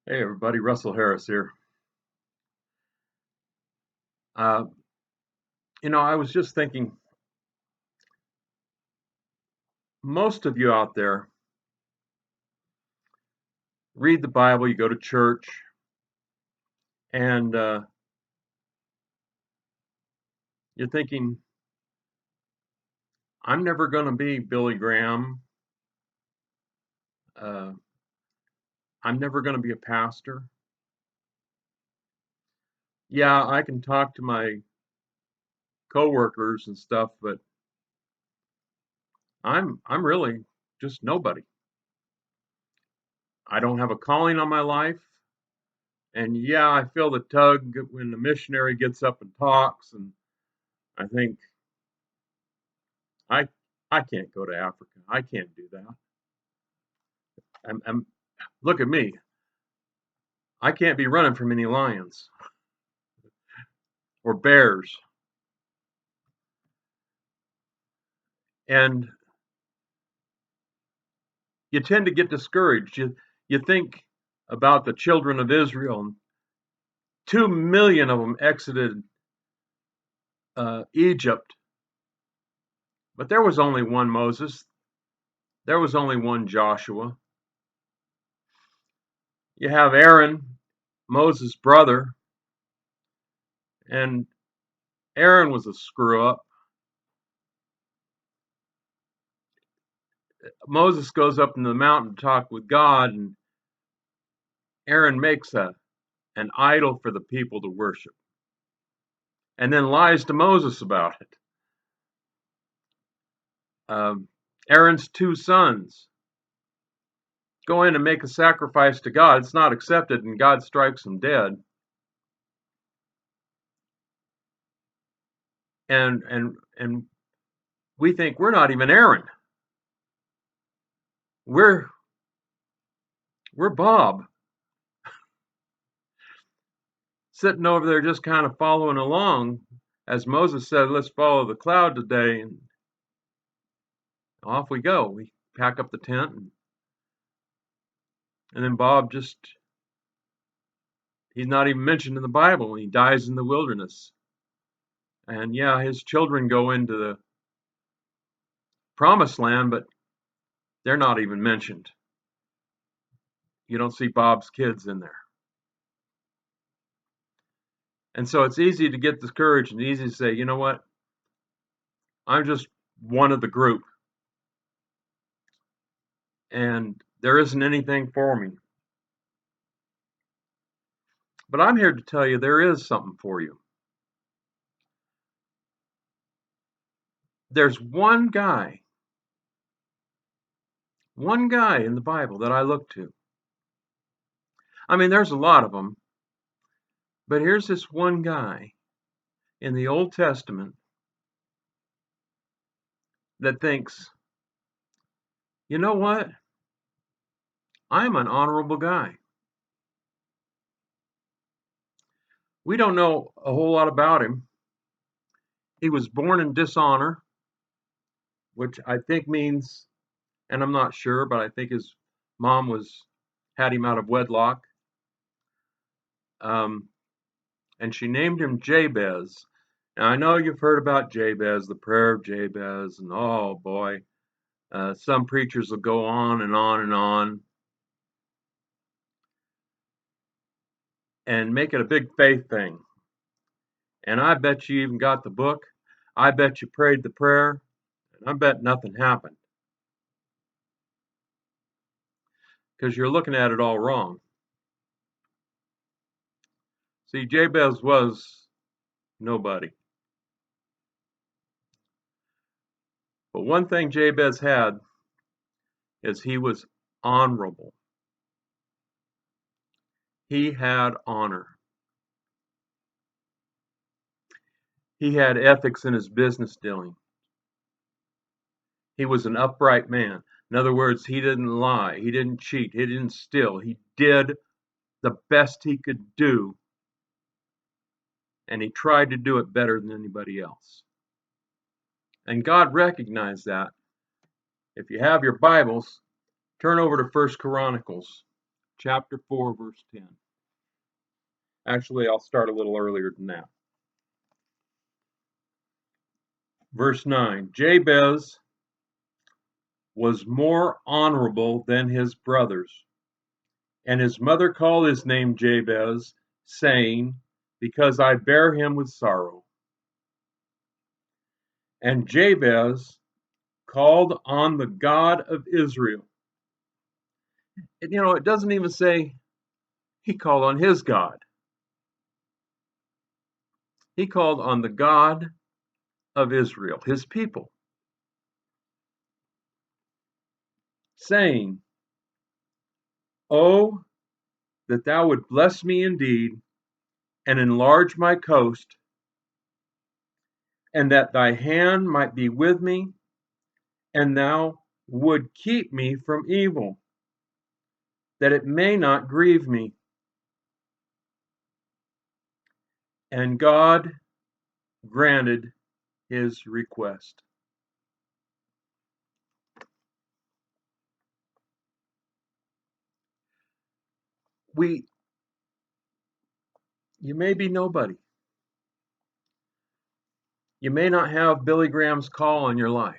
Hey everybody, Russell Harris here. Uh, I was just thinking, most of you out there read the Bible, you go to church, and you're thinking, I'm never going to be Billy Graham. Uh, I'm never going to be a pastor. Yeah, I can talk to my coworkers and stuff, but I'm really just nobody. I don't have a calling on my life. And yeah, I feel the tug when the missionary gets up and talks, and I think I I can't go to Africa. I can't do that. I'm look at me. I can't be running from any lions or bears. And you tend to get discouraged. You think about the children of Israel, and 2 million of them exited Egypt, but there was only one Moses. There was only one Joshua. You have Aaron, Moses' brother, and Aaron was a screw up. Moses goes up in the mountain to talk with God, and Aaron makes an idol for the people to worship, and then lies to Moses about it. Um, Aaron's two sons go in and make a sacrifice to God. It's not accepted, and God strikes them dead. And we think we're not even Aaron. We're we're Bob, sitting over there just kind of following along, as Moses said, "Let's follow the cloud today," and off we go. We pack up the tent, and then Bob he's not even mentioned in the Bible. He dies in the wilderness. And yeah, his children go into the promised land, but they're not even mentioned. You don't see Bob's kids in there. And so it's easy to get discouraged and easy to say, you know what? I'm just one of the group, and there isn't anything for me. But I'm here to tell you there is something for you. There's one guy in the Bible that I look to. I mean, there's a lot of them, but here's this one guy in the Old Testament that thinks, you know what? I'm an honorable guy. We don't know a whole lot about him. He was born in dishonor, which I think means, and I'm not sure, but I think his mom had him out of wedlock. Um, and she named him Jabez. Now I know you've heard about Jabez, the prayer of Jabez, and oh boy, some preachers will go on and on and on and make it a big faith thing. And I bet you even got the book. I bet you prayed the prayer, and I bet nothing happened because you're looking at it all wrong. See, Jabez was nobody. But one thing Jabez had is he was honorable. He had honor. He had ethics in his business dealing. He was an upright man. In other words, he didn't lie. He didn't cheat. He didn't steal. He did the best he could do, and he tried to do it better than anybody else. And God recognized that. If you have your Bibles, turn over to First Chronicles chapter 4, verse 10. Actually, I'll start a little earlier than that. Verse 9, Jabez was more honorable than his brothers, and his mother called his name Jabez, saying, because I bear him with sorrow. And Jabez called on the God of Israel. And, it doesn't even say he called on his God. He called on the God of Israel, his people, saying, oh, that thou would bless me indeed and enlarge my coast, and that thy hand might be with me, and thou would keep me from evil, that it may not grieve me. And God granted his request. You may be nobody. You may not have Billy Graham's call on your life.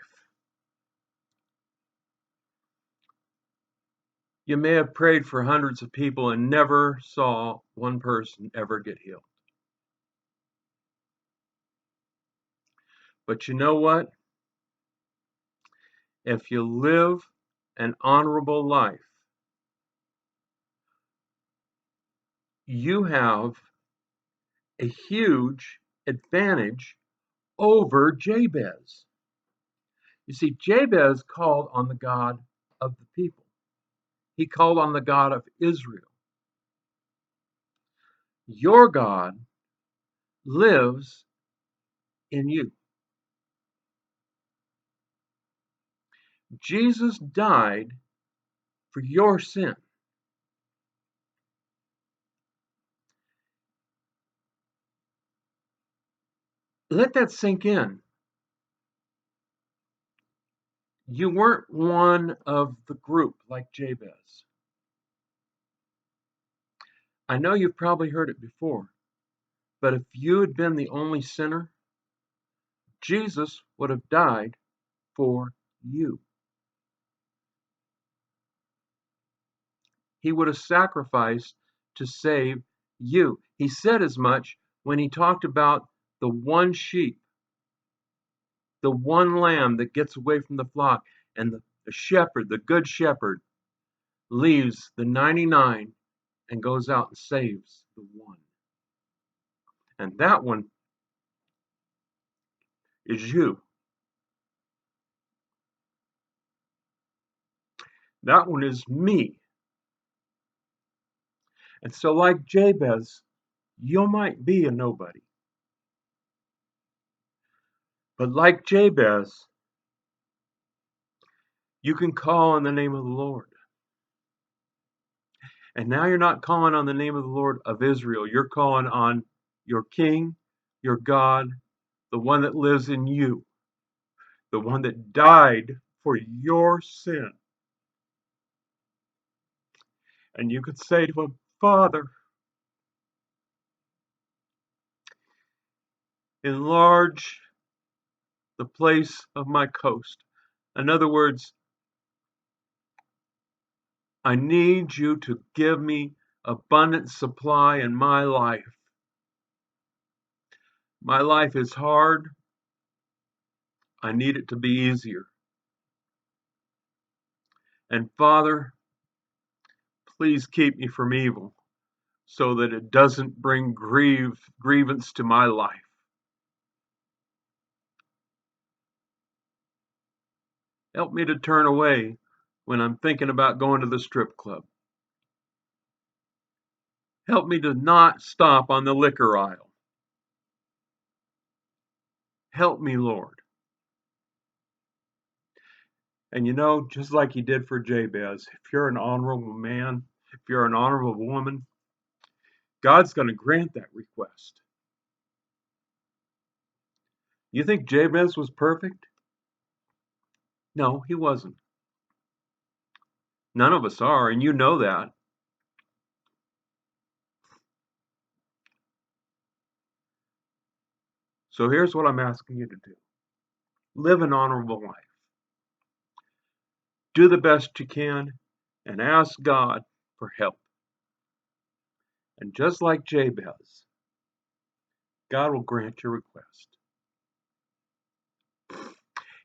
You may have prayed for hundreds of people and never saw one person ever get healed. But you know what? If you live an honorable life, you have a huge advantage over Jabez. You see, Jabez called on the God of the people. He called on the God of Israel. Your God lives in you. Jesus died for your sin. Let that sink in. You weren't one of the group like Jabez. I know you've probably heard it before, but if you had been the only sinner, Jesus would have died for you. He would have sacrificed to save you. He said as much when he talked about the one sheep, the one lamb that gets away from the flock, and the shepherd, the good shepherd, leaves the 99 and goes out and saves the one. And that one is you. That one is me. And so, like Jabez, you might be a nobody. But like Jabez, you can call on the name of the Lord. And now you're not calling on the name of the Lord of Israel. You're calling on your King, your God, the one that lives in you, the one that died for your sin. And you could say to him, Father, enlarge the place of my coast. In other words, I need you to give me abundant supply in my life. My life is hard. I need it to be easier. And Father, please keep me from evil so that it doesn't bring grievance to my life. Help me to turn away when I'm thinking about going to the strip club. Help me to not stop on the liquor aisle. Help me, Lord. And just like he did for Jabez, if you're an honorable man, if you're an honorable woman, God's going to grant that request. You think Jabez was perfect? No, he wasn't. None of us are, and you know that. So here's what I'm asking you to do. Live an honorable life. Do the best you can and ask God for help. And just like Jabez, God will grant your request.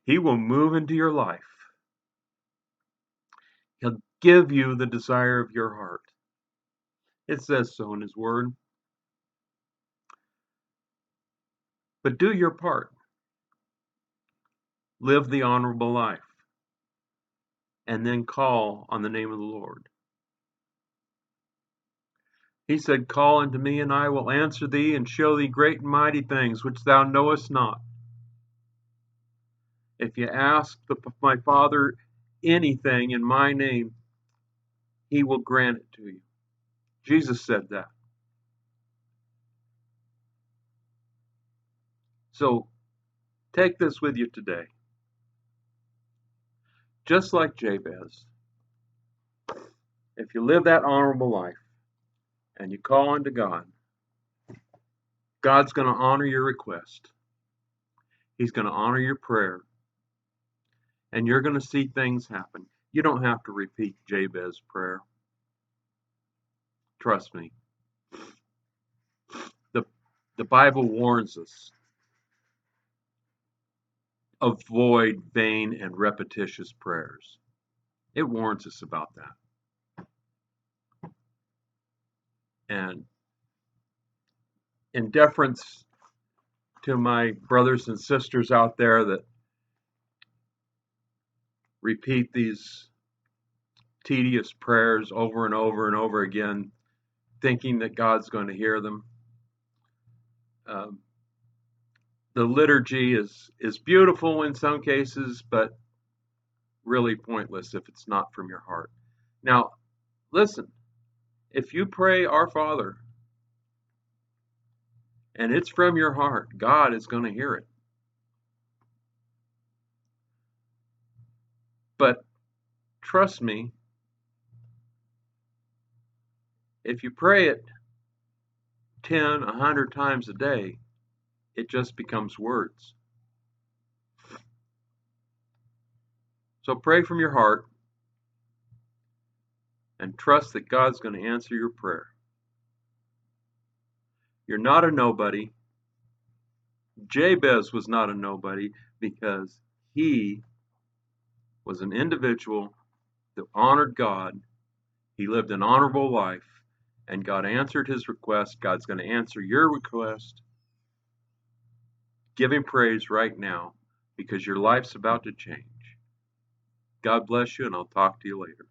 He will move into your life. He'll give you the desire of your heart. It says so in His Word. But do your part. Live the honorable life. And then call on the name of the Lord. He said, "Call unto me, and I will answer thee, and show thee great and mighty things which thou knowest not." If you ask my Father anything in my name, He will grant it to you. Jesus said that. So take this with you today. Just like Jabez, if you live that honorable life and you call unto God, God's going to honor your request. He's going to honor your prayer. And you're going to see things happen. You don't have to repeat Jabez's prayer. Trust me. The Bible warns us. Avoid vain and repetitious prayers. It warns us about that. And in deference to my brothers and sisters out there that repeat these tedious prayers over and over and over again, thinking that God's going to hear them, the liturgy is beautiful in some cases, but really pointless if it's not from your heart. Now, listen, if you pray Our Father and it's from your heart, God is going to hear it. But trust me, if you pray it 10, 100 times a day, it just becomes words. So pray from your heart and trust that God's going to answer your prayer. You're not a nobody. Jabez was not a nobody because he was an individual that honored God. He lived an honorable life, and God answered his request. God's going to answer your request. Give Him praise right now because your life's about to change. God bless you, and I'll talk to you later.